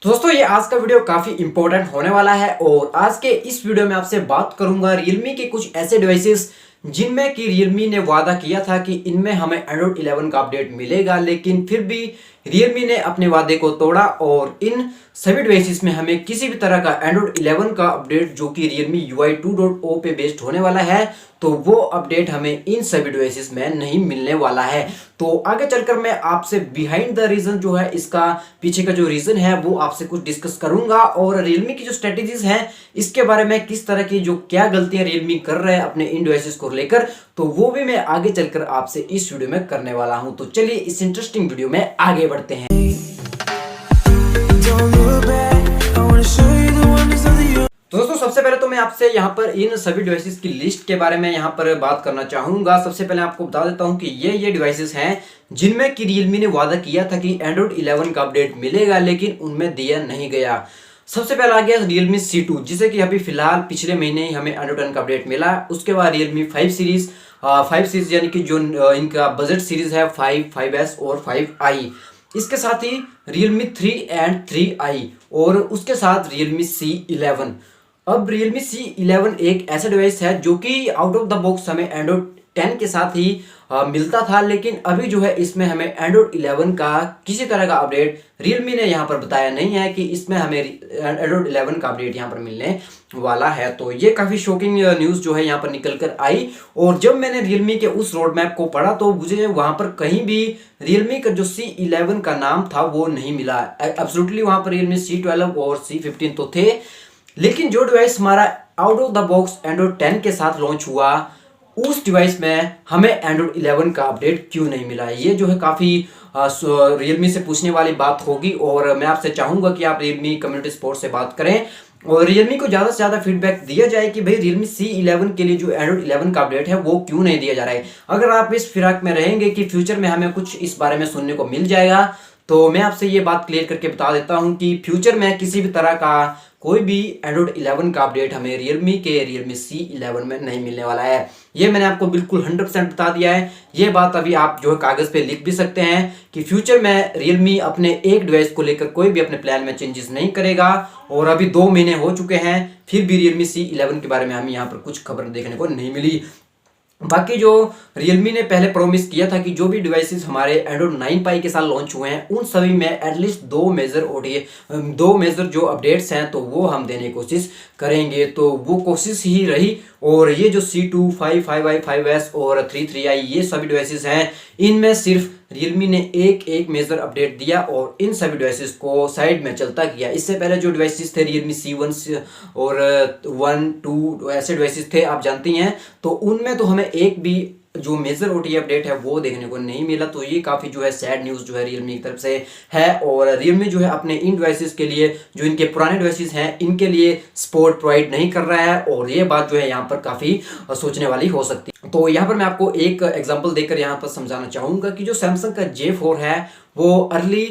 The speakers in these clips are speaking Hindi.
तो दोस्तों ये आज का वीडियो काफी इंपॉर्टेंट होने वाला है और आज के इस वीडियो में आपसे बात करूंगा Realme के कुछ ऐसे डिवाइसेस जिनमें कि Realme ने वादा किया था कि इनमें हमें Android 11 का अपडेट मिलेगा, लेकिन फिर भी Realme ने अपने वादे को तोड़ा और इन सभी डिवाइसेस में हमें किसी भी तरह का Android 11 का अपडेट जो कि Realme UI 2.0 पे बेस्ड होने वाला है, तो वो अपडेट हमें इन सभी डिवाइसेस में नहीं मिलने वाला है। तो आगे चलकर मैं आपसे बिहाइंड द रीजन जो है, इसका पीछे का जो रीजन है वो आपसे कुछ डिस्कस करूंगा और Realme की जो स्ट्रेटेजीज हैं इसके बारे में, किस तरह की जो क्या गलतियां Realme कर रहे हैं अपने इन डिवाइसेस को लेकर, तो वो भी मैं आगे चलकर आपसे इस वीडियो में करने वाला हूं। तो चलिए इस इंटरेस्टिंग वीडियो में आगे बढ़ते हैं। तो दोस्तों सबसे पहले तो मैं आपसे यहाँ पर इन सभी डिवाइसेस की लिस्ट के बारे में यहाँ पर बात करना चाहूंगा। सबसे पहले आपको बता देता हूँ कि ये डिवाइसेस हैं जिनमें कि Realme ने वादा किया था कि Android 11 का अपडेट मिलेगा, लेकिन उनमें दिया नहीं गया। सबसे पहला आ गया Realme C2, जिसे कि अभी फिलहाल पिछले महीने ही हमें Android 10 का अपडेट मिला। उसके बाद Realme 5 सीरीज, 5 सीरीज यानी कि जो इनका बजट सीरीज है 5, 5S और 5i। इसके साथ ही Realme 3 एंड 3i और उसके साथ Realme C11। अब Realme C11 एक ऐसा डिवाइस है जो कि आउट ऑफ द बॉक्स हमें Android 10 के साथ ही मिलता था, लेकिन अभी जो है इसमें हमें Android 11 का किसी तरह का अपडेट Realme ने यहाँ पर बताया नहीं है कि इसमें हमें Android 11 का अपडेट यहाँ पर मिलने वाला है। तो ये काफी शॉकिंग न्यूज जो है यहाँ पर निकल कर आई और जब मैंने Realme के उस रोड मैप को पढ़ा तो मुझे वहां पर कहीं भी Realme का जो C11 का नाम था वो नहीं मिला। एब्सोल्युटली वहां पर Realme C12 और C15 तो थे, लेकिन जो डिवाइस हमारा out of the box Android 10 के साथ लॉन्च हुआ उस डिवाइस में हमें Android 11 का अपडेट क्यों नहीं मिला। ये जो है काफी Realme से पूछने वाली बात होगी और मैं आपसे चाहूंगा कि आप Realme कम्युनिटी सपोर्ट से बात करें और Realme को ज्यादा से ज्यादा फीडबैक दिया जाए कि भाई Realme C11 के लिए जो Android 11 का अपडेट है वो क्यों नहीं दिया जा रहा है। अगर आप इस फिराक में रहेंगे कि फ्यूचर में हमें कुछ इस बारे में सुनने को मिल जाएगा, तो मैं आपसे ये बात क्लियर करके बता देता हूं कि फ्यूचर में किसी भी तरह का कोई भी Android 11 का अपडेट हमें Realme C11 में नहीं मिलने वाला है। ये मैंने आपको बिल्कुल 100% बता दिया है। ये बात अभी आप जो है कागज पे लिख भी सकते हैं कि फ्यूचर में Realme अपने एक डिवाइस को लेकर कोई भी अपने प्लान में चेंजेस नहीं करेगा और अभी 2 महीने हो चुके हैं फिर भी Realme C11 के बारे में हमें यहाँ पर कुछ खबर देखने को नहीं मिली। बाकी जो Realme ने पहले प्रॉमिस किया था कि जो भी डिवाइसेस हमारे Android 9 Pie के साथ लॉन्च हुए हैं उन सभी में एटलीस्ट 2 मेजर जो अपडेट्स हैं तो वो हम देने की कोशिश करेंगे, तो वो कोशिश ही रही। और ये जो C2, 5, 5i, 5S और 3i ये सभी डिवाइसेस हैं, इनमें सिर्फ Realme ने एक मेजर अपडेट दिया और इन सभी डिवाइसेस को साइड में चलता किया। इससे पहले जो डिवाइसेस थे Realme C1 और 1, 2 ऐसे डिवाइसेस थे आप जानती हैं, तो उनमें तो हमें एक भी जो मेजर OTA अपडेट है वो देखने को नहीं मिला। तो ये काफी जो है सैड न्यूज जो है Realme की तरफ से है और Realme जो है अपने इन डिवाइसेस के लिए जो इनके पुराने डिवाइसेस हैं इनके लिए सपोर्ट प्रोवाइड नहीं कर रहा है और ये बात जो है यहाँ पर काफी सोचने वाली हो सकती है। तो यहाँ पर मैं आपको एक एग्जांपल देकर यहाँ पर समझाना चाहूंगा कि जो Samsung का J4 है वो अर्ली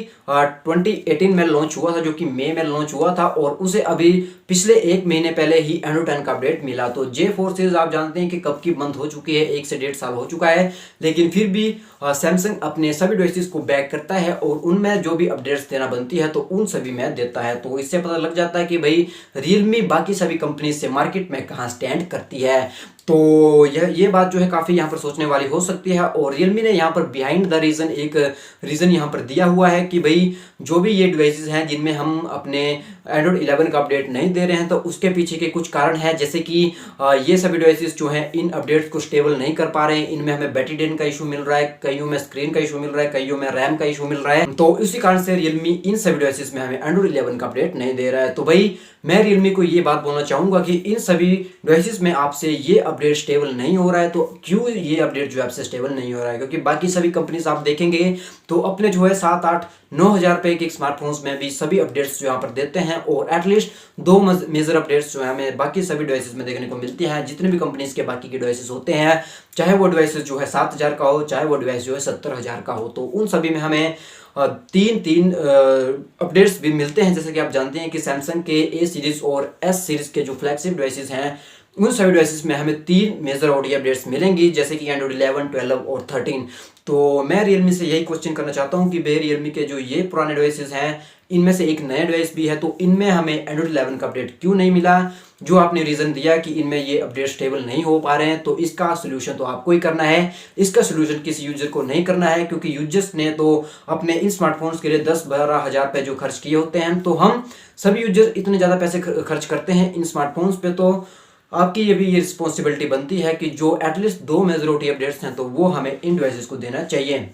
2018 में लॉन्च हुआ था, जो कि मई में लॉन्च हुआ था और उसे अभी पिछले 1 महीने पहले ही Android 10 का अपडेट मिला। तो J4 सीरीज आप जानते हैं कि कब की बंद हो चुकी है, 1 से 1.5 साल हो चुका है, लेकिन फिर भी सैमसंग अपने सभी डिवाइसेस को बैक करता है और उनमें जो भी अपडेट्स देना बनती है तो उन सभी में देता है। तो इससे पता लग जाता है कि भाई Realme बाकी सभी कंपनी से मार्केट में कहाँ स्टैंड करती है। तो ये बात जो है काफी यहाँ पर सोचने वाली हो सकती है और Realme ने यहाँ पर बिहाइंड द रीजन एक रीजन यहाँ पर दिया हुआ है कि भाई जो भी ये डिवाइसेस हैं जिनमें हम अपने Android 11 का अपडेट नहीं दे रहे हैं तो उसके पीछे के कुछ कारण हैं, जैसे कि ये सभी डिवाइसेस जो हैं इन अपडेट्स को स्टेबल नहीं कर पा रहे हैं। इनमें हमें बैटरी ड्रेन का इशू मिल रहा है, कईयों में स्क्रीन का इशू मिल रहा है, कईयों में रैम का इशू मिल रहा है। तो इसी कारण से Realme इन सभी डिवाइसेस में हमें Android 11 का अपडेट नहीं दे रहा है। तो भाई मैं Realme को ये बात बोलना चाहूंगा कि इन सभी डिवाइसेस में आपसे ये अपडेट स्टेबल नहीं हो रहा है। तो क्यों ये अपडेट जो है आपसे स्टेबल नहीं हो रहा है? क्योंकि बाकी सभी कंपनीज आप देखेंगे तो अपने जो है 7, 8, 9 हज़ार रुपए के स्मार्टफोन्स में भी सभी अपडेट्स जो यहाँ पर देते हैं और एटलीस्ट 2 मेजर अपडेट्स जो है हमें बाकी सभी डिवाइसेस में देखने को मिलती हैं। जितने भी कंपनीज के बाकी के डिवाइसेस होते हैं, चाहे वो डिवाइसेस जो है 7,000 का हो, चाहे वो डिवाइस जो है 70,000 का हो, तो उन सभी में हमें तीन अपडेट्स भी मिलते हैं। जैसे कि आप जानते हैं कि सैमसंग के A सीरीज और S सीरीज के जो फ्लैगशिप डिवाइसेस हैं उन सभी डिवाइसेस में हमें 3 मेजर OTA अपडेट्स मिलेंगी, जैसे कि Android 11, 12 और 13। तो मैं रियलमी से यही क्वेश्चन करना चाहता हूँ कि भाई रियलमी के जो ये पुराने डिवाइसेस हैं, इनमें से एक नया डिवाइस भी है, तो इनमें हमें एंड्रॉइड 11 का अपडेट क्यों नहीं मिला? जो आपने रीज़न दिया कि इनमें ये अपडेट स्टेबल नहीं हो पा रहे हैं, तो इसका सोल्यूशन तो आपको ही करना है। इसका सोल्यूशन किसी यूजर को नहीं करना है, क्योंकि यूजर्स ने तो अपने इन स्मार्टफोन्स के लिए 10-12 हज़ार रुपये जो खर्च किए होते हैं, तो हम सभी यूजर्स इतने ज़्यादा पैसे खर्च करते हैं इन स्मार्टफोन्स पे, तो आपकी ये भी ये रिस्पॉन्सिबिलिटी बनती है कि जो एटलीस्ट 2 मेजॉरिटी अपडेट्स हैं तो वो हमें इन डिवाइसेस को देना चाहिए।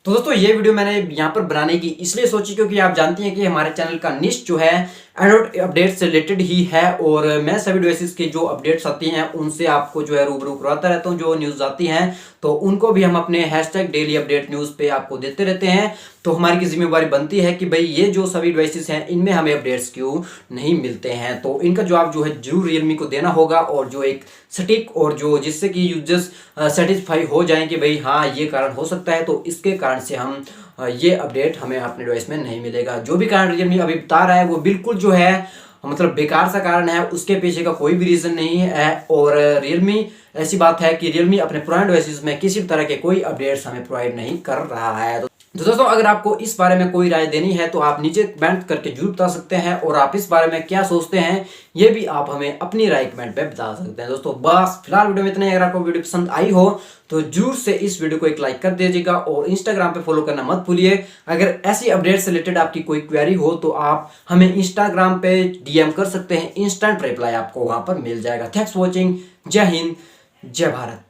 तो दोस्तों ये वीडियो मैंने यहाँ पर बनाने की इसलिए सोची क्योंकि आप जानती हैं कि हमारे चैनल का निश जो है एंड्रॉइड अपडेट से रिलेटेड ही है, और मैं सभी डिवाइसेस की जो अपडेट्स आती हैं उनसे आपको जो है रूबरू करवाता रहता हूँ। जो न्यूज़ आती हैं तो उनको भी हम अपने #डेली अपडेट न्यूज़ पे आपको देते रहते हैं। तो हमारी की जिम्मेवारी बनती है कि भाई ये जो सभी डिवाइसेस हैं इनमें हमें अपडेट्स क्यों नहीं मिलते हैं, तो इनका जवाब जो है जरूर रियलमी को देना होगा, और जो एक सटीक और जो जिससे कि यूजर्स सेटिस्फाई हो जाएं कि भाई हाँ ये कारण हो सकता है, तो इसके कारण से हम ये अपडेट हमें अपने डिवाइस में नहीं मिलेगा। जो भी कारण रियलमी अभी बता रहा है वो बिल्कुल जो है मतलब बेकार सा कारण है, उसके पीछे का कोई भी रीज़न नहीं है। और रियलमी ऐसी बात है कि रियलमी अपने पुराने डिवाइसेस में किसी भी तरह के कोई अपडेट्स हमें प्रोवाइड नहीं कर रहा है। तो दोस्तों अगर आपको इस बारे में कोई राय देनी है तो आप नीचे कमेंट करके जरूर बता सकते हैं, और आप इस बारे में क्या सोचते हैं ये भी आप हमें अपनी राय कमेंट पे बता सकते हैं। दोस्तों बस फिलहाल वीडियो में इतना ही। अगर आपको वीडियो पसंद आई हो तो जरूर से इस वीडियो को एक लाइक कर दीजिएगा, और इंस्टाग्राम पे फॉलो करना मत भूलिए। अगर ऐसी अपडेट से रिलेटेड आपकी कोई क्वेरी हो तो आप हमें इंस्टाग्राम पे DM कर सकते हैं, इंस्टेंट रिप्लाई आपको वहां पर मिल जाएगा। Thanks for watching. जय हिंद, जय भारत।